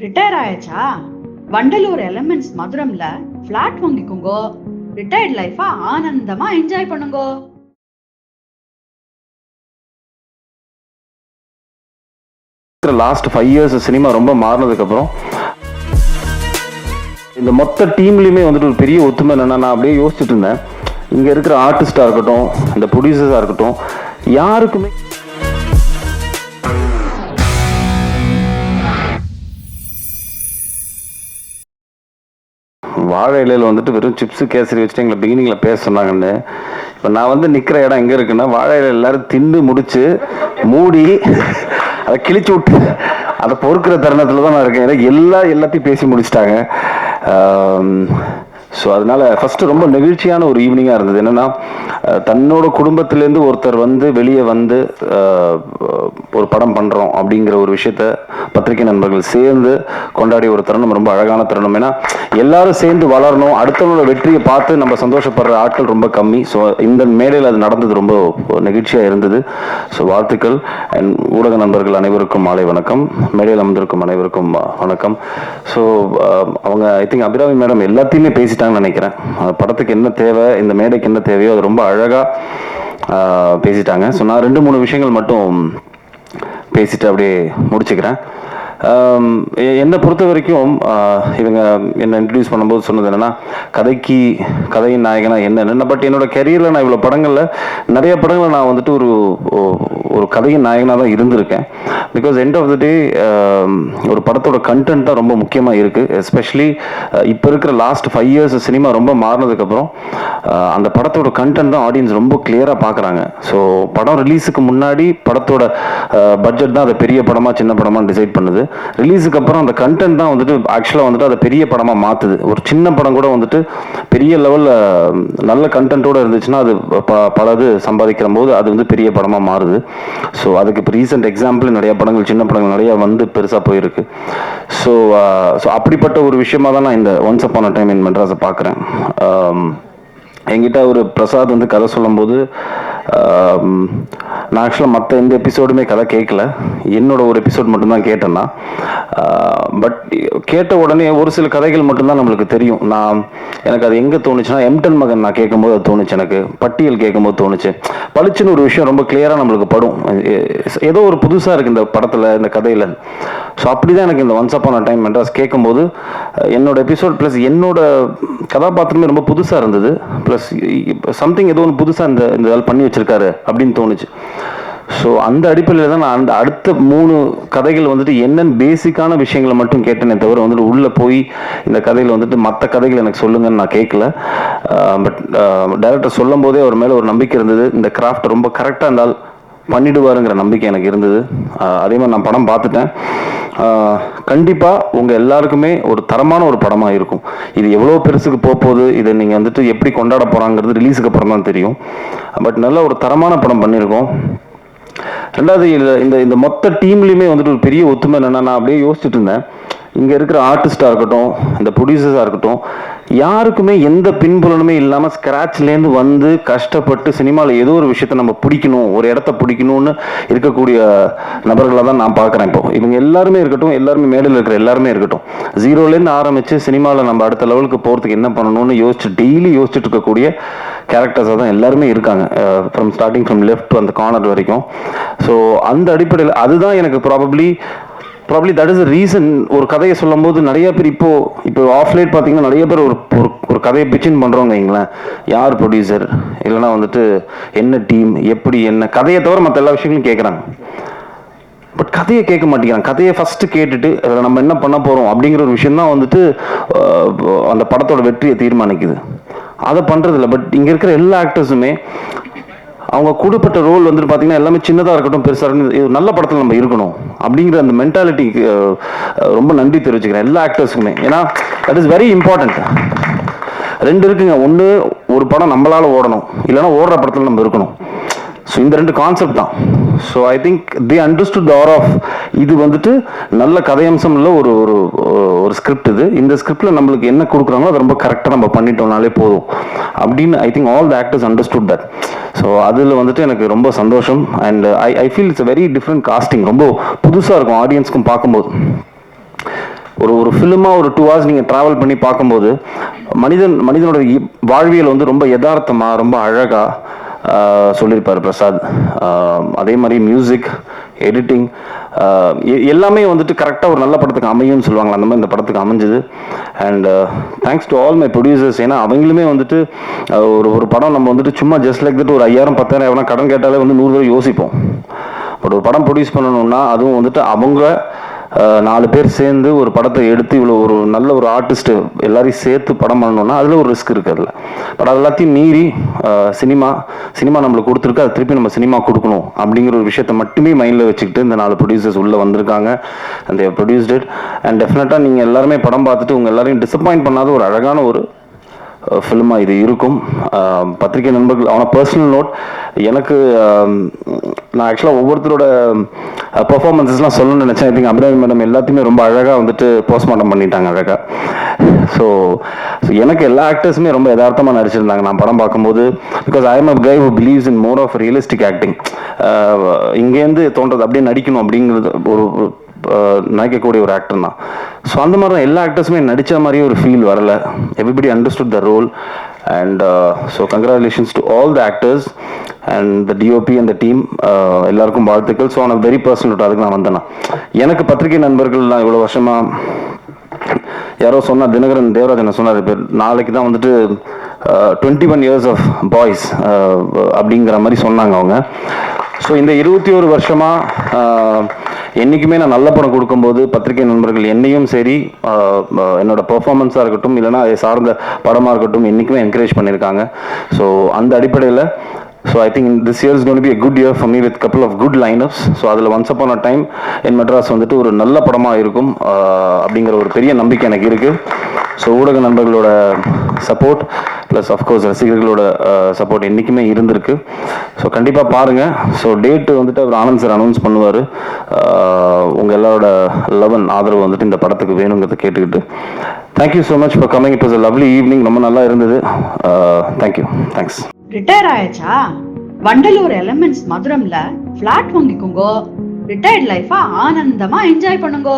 Retire ஆயாச்சா? Vandalur elements மதுரம்ல flat வாங்கிக்கோங்கோ. ரிட்டையர்ட் லைஃபா ஆனந்தமா என்ஜாய் பண்ணுங்கோ. லாஸ்ட் 5 இயர்ஸ் சினிமா ரொம்ப மாறினதுக்கு அப்புறம் இந்த மொத்த டீம்லயுமே வந்துட்டு ஒரு பெரிய ஒத்துமை என்னன்னா, நான் அப்படியே யோசிச்சுட்டு இருந்தேன். இங்க இருக்கிற ஆர்டிஸ்டா இருக்கட்டும், இந்த ப்ரொடியூசர்ஸா இருக்கட்டும், யாருக்குமே வாழை இலையில் வந்துட்டு வெறும் சிப்ஸு கேசரி வச்சுட்டு எங்களை பிகினிங்கில் பேச சொன்னாங்கன்னு. இப்போ நான் வந்து நிற்கிற இடம் எங்கே இருக்குன்னா, வாழை இலையில் எல்லாரும் திண்டு முடிச்சு மூடி அதை கிழிச்சு விட்டு அதை பொறுக்கிற தருணத்தில் தான் நான் இருக்கேன். ஏன்னா எல்லாத்தையும் பேசி முடிச்சிட்டாங்க. ஸோ அதனால ஃபஸ்ட்டு ரொம்ப நெகிழ்ச்சியான ஒரு ஈவினிங்காக இருந்தது. என்னென்னா, தன்னோட குடும்பத்திலேருந்து ஒருத்தர் வந்து வெளியே வந்து ஒரு படம் பண்ணுறோம் அப்படிங்கிற ஒரு விஷயத்த பத்திரிகை நண்பர்கள் சேர்ந்து கொண்டாடிய ஒரு தருணம் ரொம்ப அழகான தருணம். ஏன்னா எல்லாரும் சேர்ந்து வளரணும், அடுத்தவங்களோட வெற்றியை பார்த்து நம்ம சந்தோஷப்படுற ஆட்கள் ரொம்ப கம்மி. ஸோ இந்த மேடையில் அது நடந்தது ரொம்ப நெகிழ்ச்சியாக இருந்தது. ஸோ வாழ்த்துக்கள். அண்ட் ஊடக நண்பர்கள் அனைவருக்கும் மாலை வணக்கம். மேடையில் அமர்ந்திருக்கும் அனைவருக்கும் வணக்கம். ஸோ அவங்க ஐ திங்க் அபிராமி மேடம் எல்லாத்தையுமே பேசிட்டாங்கன்னு நினைக்கிறேன். படத்துக்கு என்ன தேவை, இந்த மேடைக்கு என்ன தேவையோ அது ரொம்ப அழகாக பேசிட்டாங்க. ஸோ நான் 2-3 விஷயங்கள் மட்டும் பேசிட்டு அப்படியே முடிச்சுக்கிறேன். என்னை பொறுத்த வரைக்கும் இவங்க என்னை இன்ட்ரடியூஸ் பண்ணும்போது சொன்னது என்னென்னா, கதையின் நாயகனா என்னென்ன. பட் என்னோட கெரியரில் நான் இவ்வளோ படங்களில் நிறைய படங்களில் நான் வந்துட்டு ஒரு கதையின் நாயகனாக தான் இருந்திருக்கேன். பிகாஸ் எண்ட் ஆஃப் த டே ஒரு படத்தோட கண்டென்ட் தான் ரொம்ப முக்கியமாக இருக்குது. எஸ்பெஷலி இப்போ இருக்கிற லாஸ்ட் 5 இயர்ஸ் சினிமா ரொம்ப மாறினதுக்கப்புறம் அந்த படத்தோட கண்டென்ட் தான் ஆடியன்ஸ் ரொம்ப கிளியராக பார்க்குறாங்க. ஸோ படம் ரிலீஸுக்கு முன்னாடி படத்தோட பட்ஜெட் தான் அதை பெரிய படமாக சின்ன படமாக டிசைட் பண்ணுது. ரிலீஸுக்கு அப்புறம் அந்த கண்டென்ட் தான் வந்துட்டு ஆக்சுவலாக வந்துட்டு அதை பெரிய படமாக மாற்றுது. ஒரு சின்ன படம் கூட வந்துட்டு பெரிய லெவலில் நல்ல கண்டென்ட்டோடு இருந்துச்சுன்னா அது பலது சம்பாதிக்கிற போது அது வந்து பெரிய படமாக மாறுது. ஸோ அதுக்கு இப்போ ரீசெண்ட் எக்ஸாம்பிள் நிறைய படங்கள், சின்ன படங்கள் நிறையா வந்து பெருசாக போயிருக்கு. ஸோ அப்படிப்பட்ட ஒரு விஷயமாக தான் நான் இந்த once upon a time in மெட்ராஸை பார்க்குறேன். என்கிட்ட ஒரு பிரசாத் வந்து கதை சொல்லும்போது, நான் ஆக்சுவலாக மற்ற எந்த எபிசோடுமே கதை கேட்கல, என்னோட ஒரு எபிசோட் மட்டும்தான் கேட்டேன்னா. பட் கேட்ட உடனே ஒரு சில கதைகள் மட்டும்தான் நம்மளுக்கு தெரியும். எனக்கு அது எங்கே தோணுச்சுன்னா, எம்டன் மகன் நான் கேட்கும்போது அது தோணுச்சு, எனக்கு பட்டியல் கேட்கும்போது தோணுச்சு. பளிச்சுன்னு ஒரு விஷயம் ரொம்ப கிளியராக நம்மளுக்கு படும், ஏதோ ஒரு புதுசாக இருக்குது இந்த படத்தில், இந்த கதையில். ஸோ அப்படி தான் எனக்கு இந்த once upon a time Madras கேட்கும்போது என்னோட எபிசோட் ப்ளஸ் என்னோட கதாபாத்திரமே ரொம்ப புதுசாக இருந்தது. ப்ளஸ் சம்திங் ஏதோ ஒன்று புதுசாக இந்த வேலை பண்ணி வச்சிருக்காரு அப்படின்னு தோணுச்சு. ஸோ அந்த அடிப்படையில் தான் நான் அடுத்த 3 கதைகள் வந்துட்டு என்னென்ன பேசிக்கான விஷயங்களை மட்டும் கேட்டேனே தவிர வந்துட்டு உள்ளே போய் இந்த கதையில் வந்துட்டு மற்ற கதைகள் எனக்கு சொல்லுங்கன்னு நான் கேட்கல. பட் டைரக்டர் சொல்லும் போதே அவர் மேலே ஒரு நம்பிக்கை இருந்தது. இந்த கிராஃப்ட் ரொம்ப கரெக்டாக இருந்தால் பண்ணிடுவாருங்கிற நம்பிக்கை எனக்கு இருந்தது. அதே மாதிரி நான் படம் பார்த்துட்டேன். கண்டிப்பாக உங்கள் எல்லாருக்குமே ஒரு தரமான ஒரு படமாக இருக்கும். இது எவ்வளோ பெருசுக்கு போகுது, இதை நீங்கள் வந்துட்டு எப்படி கொண்டாட போகிறாங்கிறது ரிலீஸுக்கு அப்புறம் தான் தெரியும். பட் நல்ல ஒரு தரமான படம் பண்ணியிருக்கோம். ரெண்டாவது, இந்த மொத்த டீம்லையுமே வந்துட்டு ஒரு பெரிய ஒத்துமை என்னென்னா, நான் அப்படியே யோசிச்சுட்டு இருந்தேன். இங்கே இருக்கிற ஆர்டிஸ்டாக இருக்கட்டும், இந்த ப்ரொடியூசர்ஸாக இருக்கட்டும், யாருக்குமே எந்த பின்புலனுமே இல்லாமல் ஸ்க்ராட்ச்லேருந்து வந்து கஷ்டப்பட்டு சினிமாவில் ஏதோ ஒரு விஷயத்த நம்ம பிடிக்கணும், ஒரு இடத்த பிடிக்கணும்னு இருக்கக்கூடிய நபர்களாக தான் நான் பார்க்குறேன். இப்போ இவங்க எல்லாருமே இருக்கட்டும், எல்லாருமே மேடையில் இருக்கிற எல்லாருமே இருக்கட்டும், 0லேருந்து ஆரம்பித்து சினிமாவில் நம்ம அடுத்த லெவலுக்கு போகிறதுக்கு என்ன பண்ணணும்னு டெய்லி யோசிச்சுட்டு இருக்கக்கூடிய கேரக்டர்ஸாக தான் எல்லாருமே இருக்காங்க. ஸ்டார்டிங் ஃப்ரம் லெஃப்ட் டு அந்த கார்னர் வரைக்கும். ஸோ அந்த அடிப்படையில் அதுதான் எனக்கு ப்ராபப்ளி தட் இஸ் ரீசன். ஒரு கதையை சொல்லும் போது நிறைய பேர் இப்போ ஆஃப்லைட் பார்த்தீங்கன்னா நிறைய பேர் ஒரு கதையை பிச்சின் பண்ணுறவங்க வைங்களேன், யார் ப்ரொடியூசர், இல்லைனா வந்துட்டு என்ன டீம், எப்படி என்ன கதையை தவிர மற்ற எல்லா விஷயங்களும் கேட்குறாங்க. பட் கதையை கேட்க மாட்டேங்கிறாங்க. கதையை ஃபஸ்ட்டு கேட்டுட்டு அதில் நம்ம என்ன பண்ண போகிறோம் அப்படிங்கிற ஒரு விஷயம் தான் வந்துட்டு அந்த படத்தோட வெற்றியை தீர்மானிக்குது. அதை பண்ணுறதில்ல. பட் இங்கே இருக்கிற எல்லா ஆக்டர்ஸுமே அவங்க கூடப்பட்ட ரோல் வந்துட்டு பார்த்தீங்கன்னா எல்லாமே சின்னதாக இருக்கட்டும், பெருசாக இருக்கட்டும், இது நல்ல படத்தில் நம்ம இருக்கணும் அப்படிங்கிற அந்த மென்டாலிட்டிக்கு ரொம்ப நன்றி தெரிவிச்சுக்கிறேன் எல்லா ஆக்டர்ஸுக்குமே. ஏன்னா தட் இஸ் வெரி இம்பார்ட்டண்ட். 2 இருக்குங்க. ஒன்று, ஒரு படம் நம்மளால் ஓடணும், இல்லைன்னா ஓடுற படத்தில் நம்ம இருக்கணும். ஸோ இந்த 2 கான்செப்ட் தான். So I think they understood the art of இது வந்துட்டு நல்ல கதையம்சம் இல்லை, ஒரு ஸ்கிரிப்ட் இது. இந்த ஸ்கிரிப்டில் நம்மளுக்கு என்ன கொடுக்குறாங்களோ அதை ரொம்ப கரெக்டாக நம்ம பண்ணிட்டோம்னாலே போதும் அப்படின்னு I think all the actors understood that. So அதில் வந்துட்டு எனக்கு ரொம்ப சந்தோஷம். And I feel it's a very different casting. ரொம்ப புதுசாக இருக்கும் ஆடியன்ஸ்க்கும் பார்க்கும்போது. ஒரு ஃபிலிமாக ஒரு 2 hours நீங்கள் ட்ராவல் பண்ணி பார்க்கும்போது மனிதனோட வாழ்வியல் வந்து ரொம்ப யதார்த்தமாக ரொம்ப அழகாக சொல்லியிருப்பார் பிரசாத். அதே மாதிரி மியூசிக், எடிட்டிங், எல்லாமே வந்துட்டு கரெக்டாக ஒரு நல்ல படத்துக்கு அமையும்னு சொல்லுவாங்க. அந்த மாதிரி இந்த படத்துக்கு அமைஞ்சுது. And thanks to all my producers. ஏன்னா அவங்களுமே வந்துட்டு ஒரு படம் நம்ம வந்துட்டு சும்மா ஜஸ்ட் லைக் தட் ஒரு 5000 10,000 எவ்வளோ கடன் கேட்டாலே வந்து 100 தடவை யோசிப்போம். பட் ஒரு படம் ப்ரொடியூஸ் பண்ணணும்னா அதுவும் வந்துட்டு அவங்க 4 பேர் சேர்ந்து ஒரு படத்தை எடுத்து இவ்வளோ ஒரு நல்ல ஒரு ஆர்டிஸ்ட் எல்லாரையும் சேர்த்து படம் பண்ணணும்னா அதில் ஒரு ரிஸ்க் இருக்குது அதில். பட் அது எல்லாத்தையும் மீறி சினிமா நம்மளுக்கு கொடுத்துருக்கு, அது திருப்பி நம்ம சினிமா கொடுக்கணும் அப்படிங்கிற ஒரு விஷயத்தை மட்டுமே மைண்டில் வச்சுக்கிட்டு இந்த 4 ப்ரொடியூசர்ஸ் உள்ளே வந்திருக்காங்க. And they produced it. And டெஃபினட்டாக நீங்கள் எல்லாருமே படம் பார்த்துட்டு உங்கள் எல்லாரையும் டிசப்பாயிண்ட் பண்ணாத ஒரு அழகான ஒரு ஃபிலிமாக இது இருக்கும். பத்திரிகை நண்பர்கள் அவனை பர்சனல் நோட், எனக்கு நான் ஆக்சுவலாக ஒவ்வொருத்தரோட பெர்ஃபார்மன்ஸஸ்லாம் சொல்லணும்னு நினச்சேன். ஐ திங்க் அபிராமி மேடம் எல்லாத்தையுமே ரொம்ப அழகாக வந்துட்டு போஸ்ட்மார்ட்டம் பண்ணிட்டாங்க அழகாக. ஸோ எனக்கு எல்லா ஆக்டர்ஸுமே ரொம்ப யதார்த்தமாக நடிச்சிருந்தாங்க நான் படம் பார்க்கும்போது. Because I am a guy who believes in more of realistic acting. இங்கேருந்து தோன்றது அப்படியே நடிக்கணும் அப்படிங்கிறது ஒரு நினைக்கக்கூடிய ஒரு ஆக்டர் தான். ஸோ அந்த மாதிரி தான் எல்லா ஆக்டர்ஸுமே நடித்த மாதிரியே ஒரு ஃபீல் வரல. Everybody understood the role. And so congratulations to all the actors and the DOP and the team. எல்லாருக்கும் வாழ்த்துக்கள். ஸோ நான் வெரி பர்சனல் அதுக்கு நான் வந்தேன்னா எனக்கு பத்திரிகை நண்பர்கள்லாம் இவ்வளோ வருஷமாக யாரோ சொன்னார், தினகரன் தேவராஜன் சொன்னார், இப்போ நாளைக்கு தான் வந்துட்டு 21 years ஆஃப் பாய்ஸ் அப்படிங்கிற மாதிரி சொன்னாங்க அவங்க. ஸோ இந்த 21 வருஷமாக என்றைக்குமே நான் நல்ல படம் கொடுக்கும்போது பத்திரிகை நண்பர்கள் என்னையும் சரி என்னோட பெர்ஃபார்மன்ஸாக இருக்கட்டும் இல்லைனா அதை சார்ந்த படமாக இருக்கட்டும் என்றைக்குமே என்கரேஜ் பண்ணியிருக்காங்க. ஸோ அந்த அடிப்படையில் So I think this year is going to be a good year for me with couple of good lineups. So அதில் once upon a time in Madras வந்துட்டு ஒரு நல்ல படமாக இருக்கும் அப்படிங்கிற ஒரு பெரிய நம்பிக்கை எனக்கு இருக்குது. ஸோ ஊடக நண்பர்களோட சப்போர்ட் ப்ளஸ் அஃப்கோர்ஸ் ரசிகர்களோட சப்போர்ட் என்றைக்குமே இருந்திருக்கு. ஸோ கண்டிப்பாக பாருங்கள். ஸோ டேட்டு வந்துட்டு அவர் ஆனந்த் சார் அனௌன்ஸ் பண்ணுவார். உங்கள் எல்லாரோட ஆதரவு வந்துட்டு இந்த படத்துக்கு வேணுங்கிறத கேட்டுக்கிட்டு thank you so much for coming. It was a lovely evening. ரொம்ப நல்லா இருந்தது. தேங்க்யூ. தேங்க்ஸ். ரிட்டையர் ஆயாச்சா? வண்டலூர் எலமெண்ட்ஸ் மதுரம்ல பிளாட் வாங்கிக்கோங்க. ரிட்டையர்ட் லைஃபா ஆனந்தமா என்ஜாய் பண்ணுங்க.